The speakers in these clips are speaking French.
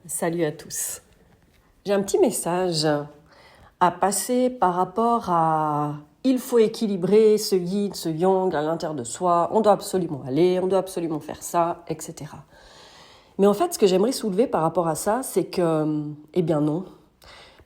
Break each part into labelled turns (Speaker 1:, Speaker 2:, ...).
Speaker 1: Salut à tous. J'ai un petit message à passer par rapport à il faut équilibrer ce yin, ce yang à l'intérieur de soi, on doit absolument aller, on doit absolument faire ça, etc. Mais en fait, ce que j'aimerais soulever par rapport à ça, c'est que, eh bien non.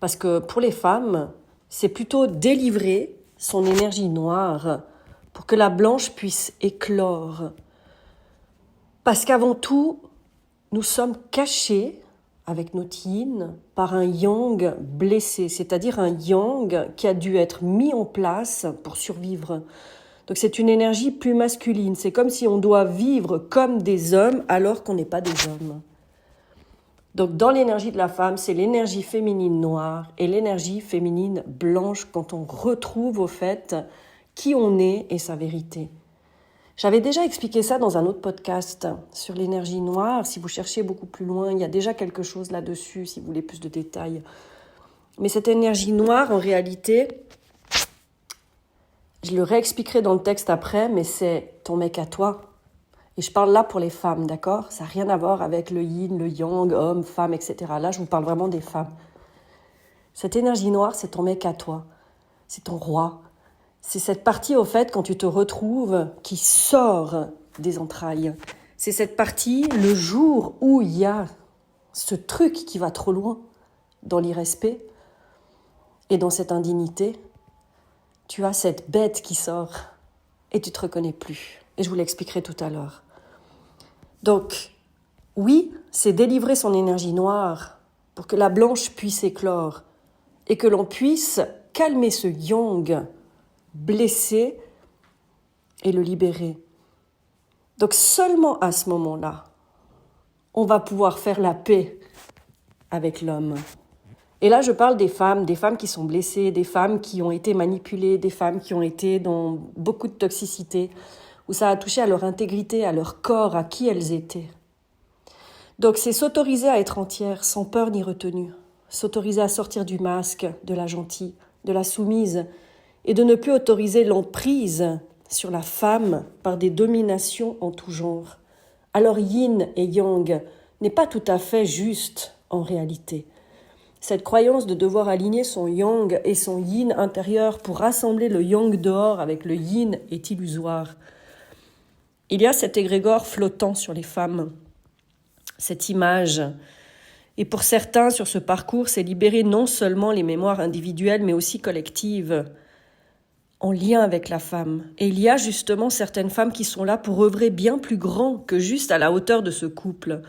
Speaker 1: Parce que pour les femmes, c'est plutôt délivrer son énergie noire pour que la blanche puisse éclore. Parce qu'avant tout, nous sommes cachés avec notre yin par un yang blessé, c'est-à-dire un yang qui a dû être mis en place pour survivre. Donc c'est une énergie plus masculine, c'est comme si on doit vivre comme des hommes alors qu'on n'est pas des hommes. Donc dans l'énergie de la femme, c'est l'énergie féminine noire et l'énergie féminine blanche quand on retrouve au fait qui on est et sa vérité. J'avais déjà expliqué ça dans un autre podcast sur l'énergie noire. Si vous cherchez beaucoup plus loin, il y a déjà quelque chose là-dessus, si vous voulez plus de détails. Mais cette énergie noire, en réalité, je le réexpliquerai dans le texte après, mais c'est ton mec à toi. Et je parle là pour les femmes, d'accord ? Ça n'a rien à voir avec le yin, le yang, homme, femme, etc. Là, je vous parle vraiment des femmes. Cette énergie noire, c'est ton mec à toi. C'est ton roi. C'est cette partie, au fait, quand tu te retrouves, qui sort des entrailles. C'est cette partie, le jour où il y a ce truc qui va trop loin, dans l'irrespect et dans cette indignité, tu as cette bête qui sort et tu ne te reconnais plus. Et je vous l'expliquerai tout à l'heure. Donc, oui, c'est délivrer son énergie noire pour que la blanche puisse éclore et que l'on puisse calmer ce yang blessé et le libérer. Donc seulement à ce moment-là, on va pouvoir faire la paix avec l'homme. Et là, je parle des femmes qui sont blessées, des femmes qui ont été manipulées, des femmes qui ont été dans beaucoup de toxicité, où ça a touché à leur intégrité, à leur corps, à qui elles étaient. Donc c'est s'autoriser à être entière, sans peur ni retenue, s'autoriser à sortir du masque, de la gentille, de la soumise, et de ne plus autoriser l'emprise sur la femme par des dominations en tout genre. Alors yin et yang n'est pas tout à fait juste en réalité. Cette croyance de devoir aligner son yang et son yin intérieur pour rassembler le yang dehors avec le yin est illusoire. Il y a cet égrégore flottant sur les femmes, cette image. Et pour certains, sur ce parcours, c'est libérer non seulement les mémoires individuelles mais aussi collectives, en lien avec la femme. Et il y a justement certaines femmes qui sont là pour œuvrer bien plus grand que juste à la hauteur de ce couple.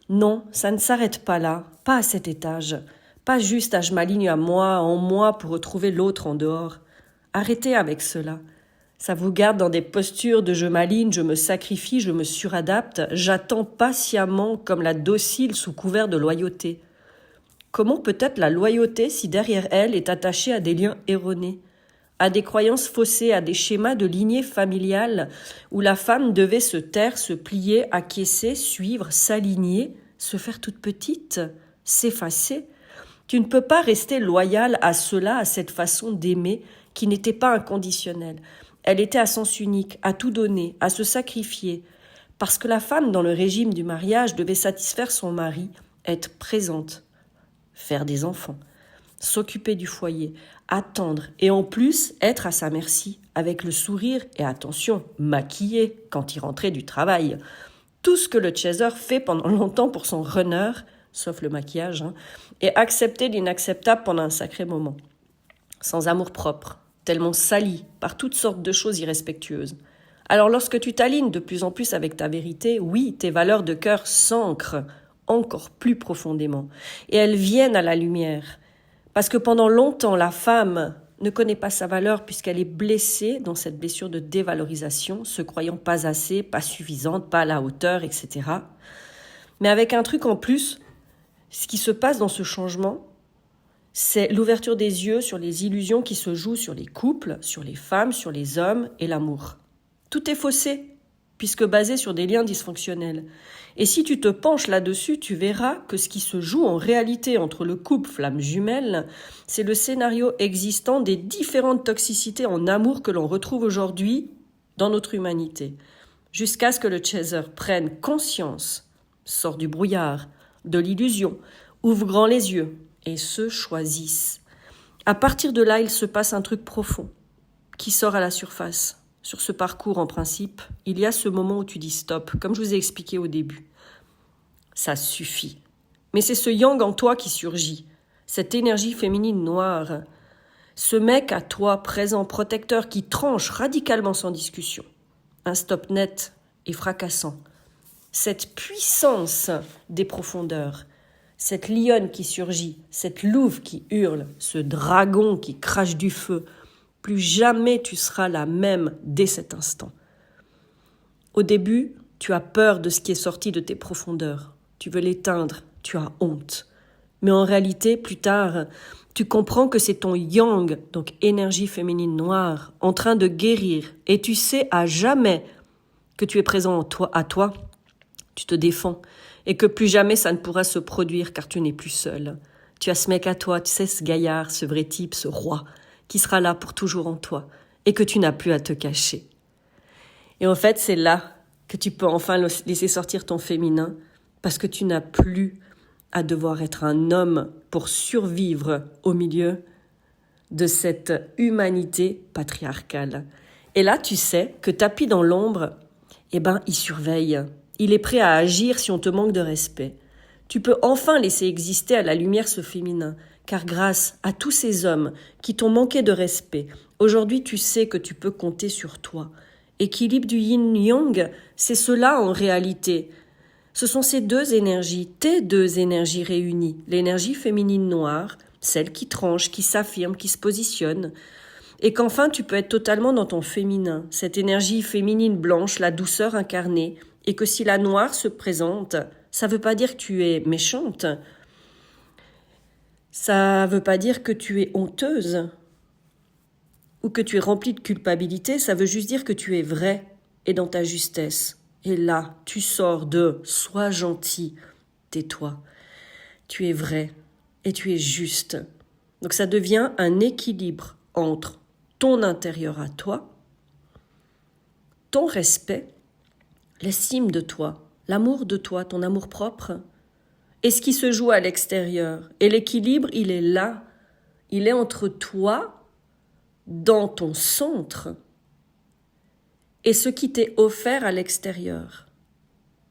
Speaker 1: Non, ça ne s'arrête pas là, pas à cet étage, pas juste à je m'aligne à moi, en moi pour retrouver l'autre en dehors. Arrêtez avec cela. Ça vous garde dans des postures de je m'aligne, je me sacrifie, je me suradapte, j'attends patiemment comme la docile sous couvert de loyauté. Comment peut être la loyauté si derrière elle est attachée à des liens erronés ? À des croyances faussées, à des schémas de lignée familiale où la femme devait se taire, se plier, acquiescer, suivre, s'aligner, se faire toute petite, s'effacer. Tu ne peux pas rester loyale à cela, à cette façon d'aimer qui n'était pas inconditionnelle. Elle était à sens unique, à tout donner, à se sacrifier. Parce que la femme, dans le régime du mariage, devait satisfaire son mari, être présente, faire des enfants, s'occuper du foyer, attendre et en plus être à sa merci, avec le sourire et attention, maquillée quand il rentrait du travail. Tout ce que le chaser fait pendant longtemps pour son runner, sauf le maquillage, et accepter l'inacceptable pendant un sacré moment. Sans amour-propre, tellement sali par toutes sortes de choses irrespectueuses. Alors lorsque tu t'alignes de plus en plus avec ta vérité, oui, tes valeurs de cœur s'ancrent encore plus profondément et elles viennent à la lumière. Parce que pendant longtemps, la femme ne connaît pas sa valeur puisqu'elle est blessée dans cette blessure de dévalorisation, se croyant pas assez, pas suffisante, pas à la hauteur, etc. Mais avec un truc en plus, ce qui se passe dans ce changement, c'est l'ouverture des yeux sur les illusions qui se jouent sur les couples, sur les femmes, sur les hommes et l'amour. Tout est faussé, puisque basé sur des liens dysfonctionnels. Et si tu te penches là-dessus, tu verras que ce qui se joue en réalité entre le couple flamme jumelle, c'est le scénario existant des différentes toxicités en amour que l'on retrouve aujourd'hui dans notre humanité. Jusqu'à ce que le chaser prenne conscience, sort du brouillard, de l'illusion, ouvrent grand les yeux et se choisissent. À partir de là, il se passe un truc profond qui sort à la surface. Sur ce parcours, en principe, il y a ce moment où tu dis stop, comme je vous ai expliqué au début. Ça suffit. Mais c'est ce yang en toi qui surgit, cette énergie féminine noire, ce mec à toi présent, protecteur, qui tranche radicalement sans discussion. Un stop net et fracassant. Cette puissance des profondeurs, cette lionne qui surgit, cette louve qui hurle, ce dragon qui crache du feu, plus jamais tu seras la même dès cet instant. Au début, tu as peur de ce qui est sorti de tes profondeurs. Tu veux l'éteindre, tu as honte. Mais en réalité, plus tard, tu comprends que c'est ton yang, donc énergie féminine noire, en train de guérir. Et tu sais à jamais que tu es présent à toi. Tu te défends. Et que plus jamais ça ne pourra se produire car tu n'es plus seul. Tu as ce mec à toi, tu sais, ce gaillard, ce vrai type, ce roi, qui sera là pour toujours en toi. Et que tu n'as plus à te cacher. Et en fait, c'est là que tu peux enfin laisser sortir ton féminin, parce que tu n'as plus à devoir être un homme pour survivre au milieu de cette humanité patriarcale. Et là, tu sais que tapis dans l'ombre, il surveille. Il est prêt à agir si on te manque de respect. Tu peux enfin laisser exister à la lumière ce féminin, car grâce à tous ces hommes qui t'ont manqué de respect, aujourd'hui tu sais que tu peux compter sur toi. Équilibre du yin-yang, c'est cela en réalité. Ce sont ces deux énergies, tes deux énergies réunies. L'énergie féminine noire, celle qui tranche, qui s'affirme, qui se positionne. Et qu'enfin tu peux être totalement dans ton féminin, cette énergie féminine blanche, la douceur incarnée. Et que si la noire se présente, ça ne veut pas dire que tu es méchante. Ça ne veut pas dire que tu es honteuse ou que tu es remplie de culpabilité. Ça veut juste dire que tu es vraie et dans ta justesse. Et là, tu sors de « sois gentil, tais-toi ». Tu es vrai et tu es juste. Donc ça devient un équilibre entre ton intérieur à toi, ton respect, l'estime de toi, l'amour de toi, ton amour propre, et ce qui se joue à l'extérieur. Et l'équilibre, il est là. Il est entre toi, dans ton centre, et ce qui t'est offert à l'extérieur.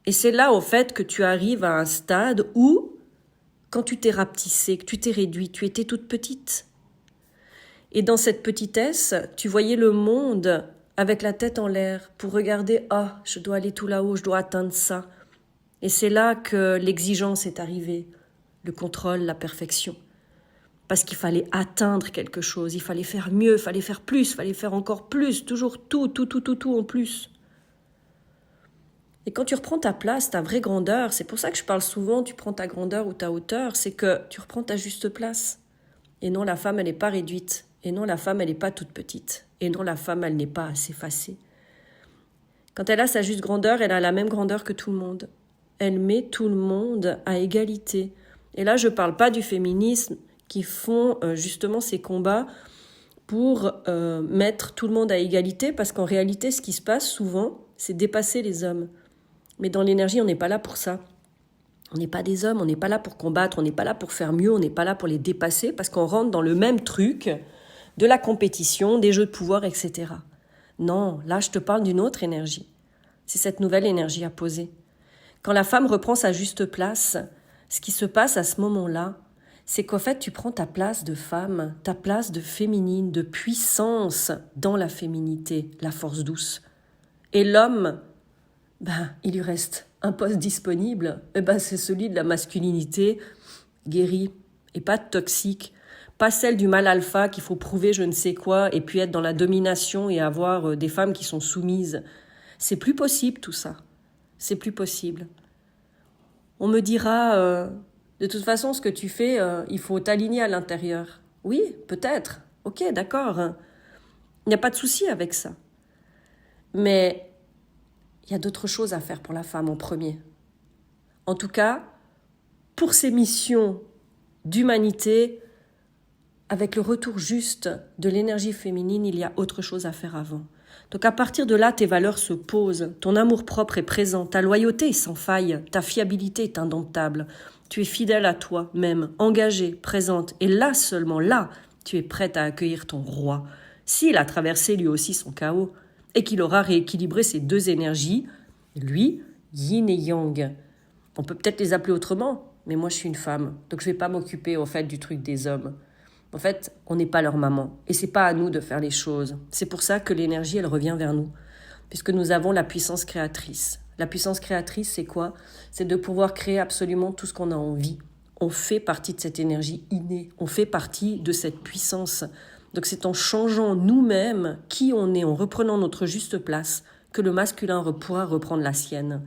Speaker 1: Et c'est là, au fait, que tu arrives à un stade où, quand tu t'es rapetissée, que tu t'es réduite, tu étais toute petite. Et dans cette petitesse, tu voyais le monde avec la tête en l'air pour regarder « Ah, je dois aller tout là-haut, je dois atteindre ça ». Et c'est là que l'exigence est arrivée, le contrôle, la perfection. Parce qu'il fallait atteindre quelque chose, il fallait faire mieux, il fallait faire plus, il fallait faire encore plus, toujours tout en plus. Et quand tu reprends ta place, ta vraie grandeur, c'est pour ça que je parle souvent, tu prends ta grandeur ou ta hauteur, c'est que tu reprends ta juste place. Et non, la femme, elle n'est pas réduite. Et non, la femme, elle n'est pas toute petite. Et non, la femme, elle n'est pas assez effacée. Quand elle a sa juste grandeur, elle a la même grandeur que tout le monde. Elle met tout le monde à égalité. Et là, je ne parle pas du féminisme qui font justement ces combats pour mettre tout le monde à égalité, parce qu'en réalité, ce qui se passe souvent, c'est dépasser les hommes. Mais dans l'énergie, on n'est pas là pour ça. On n'est pas des hommes, on n'est pas là pour combattre, on n'est pas là pour faire mieux, on n'est pas là pour les dépasser, parce qu'on rentre dans le même truc de la compétition, des jeux de pouvoir, etc. Non, là, je te parle d'une autre énergie. C'est cette nouvelle énergie à poser. Quand la femme reprend sa juste place, ce qui se passe à ce moment-là, c'est qu'en fait, tu prends ta place de femme, ta place de féminine, de puissance dans la féminité, la force douce. Et l'homme, il lui reste un poste disponible, c'est celui de la masculinité guérie et pas toxique, pas celle du mâle alpha qu'il faut prouver je ne sais quoi et puis être dans la domination et avoir des femmes qui sont soumises. C'est plus possible tout ça, c'est plus possible. On me dira, de toute façon ce que tu fais, il faut t'aligner à l'intérieur. Oui, peut-être, ok, d'accord, il n'y a pas de souci avec ça. Mais il y a d'autres choses à faire pour la femme en premier. En tout cas, pour ces missions d'humanité, avec le retour juste de l'énergie féminine, il y a autre chose à faire avant. Donc à partir de là, tes valeurs se posent, ton amour-propre est présent, ta loyauté est sans faille, ta fiabilité est indomptable. Tu es fidèle à toi-même, engagée, présente, et là seulement, là, tu es prête à accueillir ton roi. S'il a traversé lui aussi son chaos, et qu'il aura rééquilibré ces deux énergies, lui, yin et yang. On peut peut-être les appeler autrement, mais moi je suis une femme, donc je ne vais pas m'occuper au fait du truc des hommes. En fait, on n'est pas leur maman, et c'est pas à nous de faire les choses. C'est pour ça que l'énergie, elle revient vers nous, puisque nous avons la puissance créatrice. La puissance créatrice, c'est quoi? C'est de pouvoir créer absolument tout ce qu'on a envie. On fait partie de cette énergie innée, on fait partie de cette puissance. Donc c'est en changeant nous-mêmes qui on est, en reprenant notre juste place, que le masculin pourra reprendre la sienne.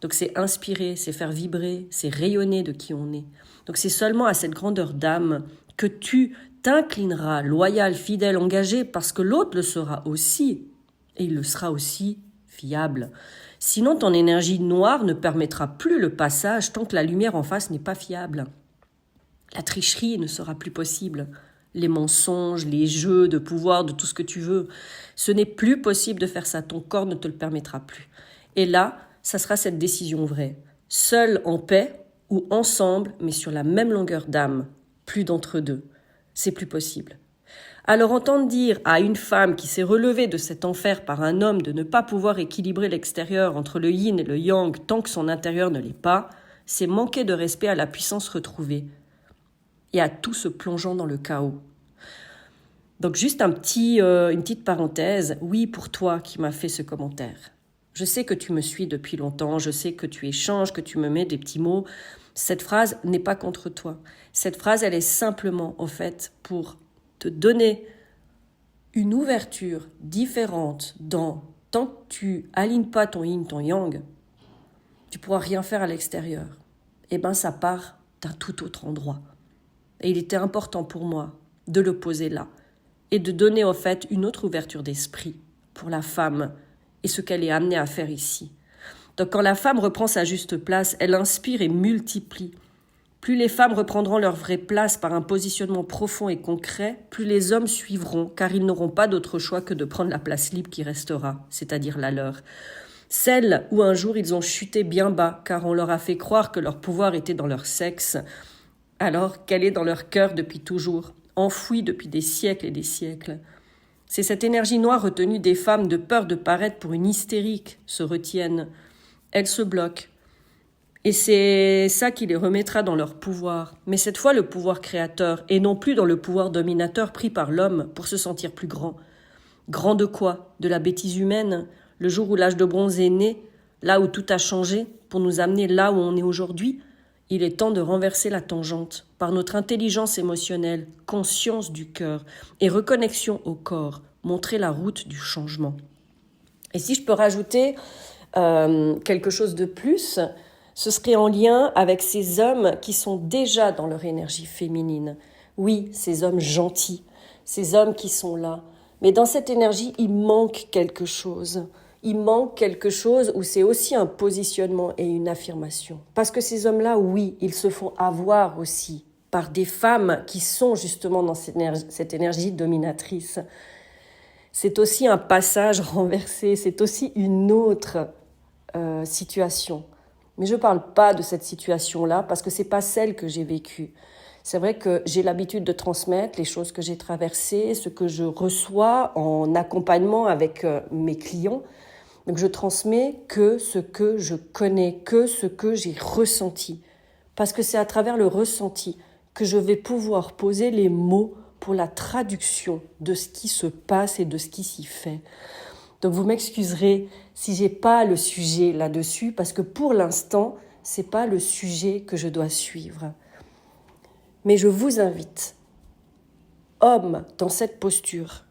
Speaker 1: Donc c'est inspirer, c'est faire vibrer, c'est rayonner de qui on est. Donc c'est seulement à cette grandeur d'âme que tu t'inclineras, loyal, fidèle, engagé, parce que l'autre le sera aussi, et il le sera aussi fiable. Sinon, ton énergie noire ne permettra plus le passage tant que la lumière en face n'est pas fiable. La tricherie ne sera plus possible. Les mensonges, les jeux de pouvoir, de tout ce que tu veux. Ce n'est plus possible de faire ça, ton corps ne te le permettra plus. Et là, ça sera cette décision vraie. Seul en paix ou ensemble, mais sur la même longueur d'âme. Plus d'entre deux. C'est plus possible. Alors entendre dire à une femme qui s'est relevée de cet enfer par un homme de ne pas pouvoir équilibrer l'extérieur entre le yin et le yang tant que son intérieur ne l'est pas, c'est manquer de respect à la puissance retrouvée et à tout se plongeant dans le chaos. Donc juste une petite parenthèse, oui pour toi qui m'as fait ce commentaire. Je sais que tu me suis depuis longtemps, je sais que tu échanges, que tu me mets des petits mots. Cette phrase n'est pas contre toi. Cette phrase, elle est simplement, en fait, pour te donner une ouverture différente dans tant que tu alignes pas ton yin, ton yang, tu pourras rien faire à l'extérieur. Eh bien, ça part d'un tout autre endroit. Et il était important pour moi de le poser là et de donner, en fait, une autre ouverture d'esprit pour la femme et ce qu'elle est amenée à faire ici. Donc quand la femme reprend sa juste place, elle inspire et multiplie. Plus les femmes reprendront leur vraie place par un positionnement profond et concret, plus les hommes suivront, car ils n'auront pas d'autre choix que de prendre la place libre qui restera, c'est-à-dire la leur. Celle où un jour ils ont chuté bien bas, car on leur a fait croire que leur pouvoir était dans leur sexe, alors qu'elle est dans leur cœur depuis toujours, enfouie depuis des siècles et des siècles. C'est cette énergie noire retenue des femmes de peur de paraître pour une hystérique se retiennent. Elles se bloquent. Et c'est ça qui les remettra dans leur pouvoir. Mais cette fois, le pouvoir créateur, et non plus dans le pouvoir dominateur pris par l'homme pour se sentir plus grand. Grand de quoi? De la bêtise humaine? Le jour où l'âge de bronze est né, là où tout a changé, pour nous amener là où on est aujourd'hui? Il est temps de renverser la tangente par notre intelligence émotionnelle, conscience du cœur et reconnexion au corps, montrer la route du changement. Et si je peux rajouter quelque chose de plus, ce serait en lien avec ces hommes qui sont déjà dans leur énergie féminine. Oui, ces hommes gentils, ces hommes qui sont là. Mais dans cette énergie, il manque quelque chose. Il manque quelque chose où c'est aussi un positionnement et une affirmation. Parce que ces hommes-là, oui, ils se font avoir aussi par des femmes qui sont justement dans cette énergie dominatrice. C'est aussi un passage renversé, c'est aussi une autre situation. Mais je ne parle pas de cette situation-là parce que ce n'est pas celle que j'ai vécue. C'est vrai que j'ai l'habitude de transmettre les choses que j'ai traversées, ce que je reçois en accompagnement avec mes clients. Donc je transmets que ce que je connais, que ce que j'ai ressenti. Parce que c'est à travers le ressenti que je vais pouvoir poser les mots pour la traduction de ce qui se passe et de ce qui s'y fait. Donc vous m'excuserez si j'ai pas le sujet là-dessus, parce que pour l'instant, c'est pas le sujet que je dois suivre. Mais je vous invite, hommes dans cette posture,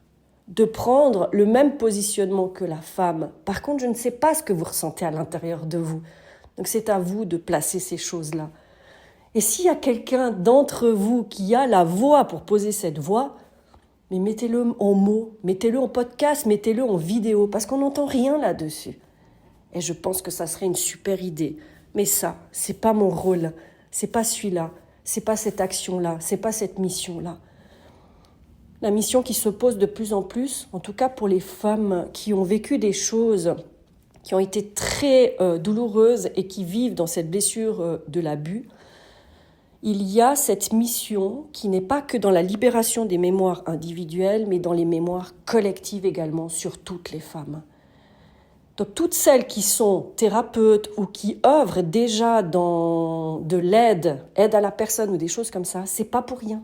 Speaker 1: de prendre le même positionnement que la femme. Par contre, je ne sais pas ce que vous ressentez à l'intérieur de vous. Donc c'est à vous de placer ces choses-là. Et s'il y a quelqu'un d'entre vous qui a la voix pour poser cette voix, mais mettez-le en mots, mettez-le en podcast, mettez-le en vidéo, parce qu'on n'entend rien là-dessus. Et je pense que ça serait une super idée. Mais ça, c'est pas mon rôle, c'est pas celui-là, c'est pas cette action-là, c'est pas cette mission-là. la mission qui se pose de plus en plus, en tout cas pour les femmes qui ont vécu des choses qui ont été très douloureuses et qui vivent dans cette blessure de l'abus, il y a cette mission qui n'est pas que dans la libération des mémoires individuelles, mais dans les mémoires collectives également sur toutes les femmes. Donc toutes celles qui sont thérapeutes ou qui œuvrent déjà dans de l'aide à la personne ou des choses comme ça, c'est pas pour rien.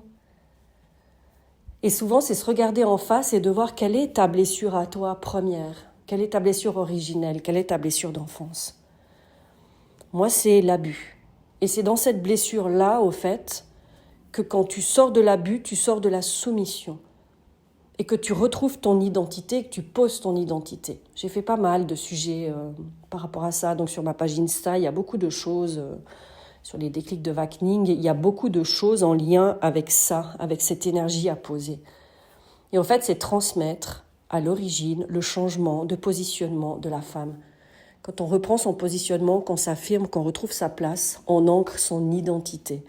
Speaker 1: Et souvent, c'est se regarder en face et de voir quelle est ta blessure à toi première, quelle est ta blessure originelle, quelle est ta blessure d'enfance. Moi, c'est l'abus. Et c'est dans cette blessure-là, au fait, que quand tu sors de l'abus, tu sors de la soumission. Et que tu retrouves ton identité, que tu poses ton identité. J'ai fait pas mal de sujets par rapport à ça. Donc sur ma page Insta, il y a beaucoup de choses, sur les déclics de Vakning, il y a beaucoup de choses en lien avec ça, avec cette énergie à poser. Et en fait, c'est transmettre à l'origine le changement de positionnement de la femme. Quand on reprend son positionnement, qu'on s'affirme, qu'on retrouve sa place, on ancre son identité.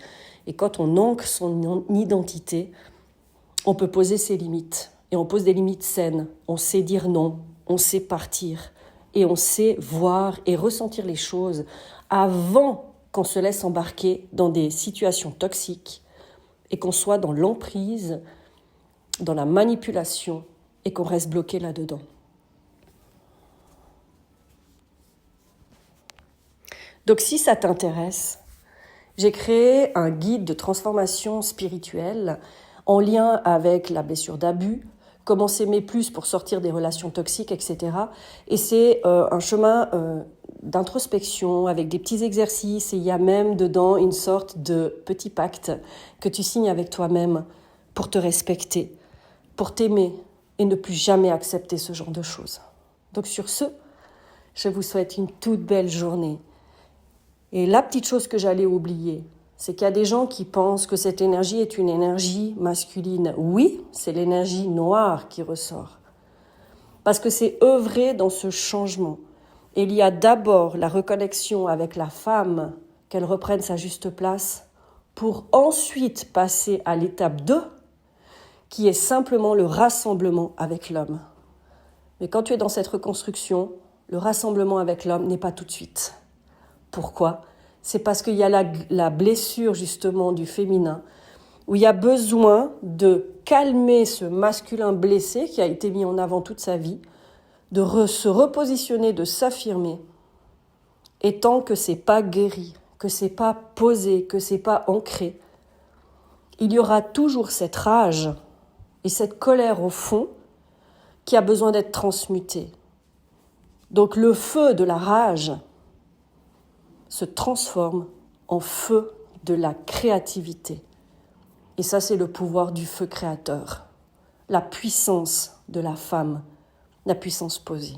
Speaker 1: Et quand on ancre son identité, on peut poser ses limites. Et on pose des limites saines. On sait dire non, on sait partir. Et on sait voir et ressentir les choses avant qu'on se laisse embarquer dans des situations toxiques et qu'on soit dans l'emprise, dans la manipulation et qu'on reste bloqué là-dedans. Donc si ça t'intéresse, j'ai créé un guide de transformation spirituelle en lien avec la blessure d'abus, comment s'aimer plus pour sortir des relations toxiques, etc. Et c'est un chemin d'introspection avec des petits exercices et il y a même dedans une sorte de petit pacte que tu signes avec toi-même pour te respecter, pour t'aimer et ne plus jamais accepter ce genre de choses. Donc sur ce, je vous souhaite une toute belle journée. Et la petite chose que j'allais oublier, c'est qu'il y a des gens qui pensent que cette énergie est une énergie masculine. Oui, c'est l'énergie noire qui ressort. Parce que c'est œuvrer dans ce changement. Et il y a d'abord la reconnexion avec la femme, qu'elle reprenne sa juste place, pour ensuite passer à l'étape 2, qui est simplement le rassemblement avec l'homme. Mais quand tu es dans cette reconstruction, le rassemblement avec l'homme n'est pas tout de suite. Pourquoi ? C'est parce qu'il y a la blessure justement du féminin, où il y a besoin de calmer ce masculin blessé qui a été mis en avant toute sa vie, de se repositionner, de s'affirmer. Et tant que c'est pas guéri, que c'est pas posé, que c'est pas ancré, il y aura toujours cette rage et cette colère au fond qui a besoin d'être transmutée. Donc le feu de la rage se transforme en feu de la créativité. Et ça, c'est le pouvoir du feu créateur, la puissance de la femme, la puissance posée.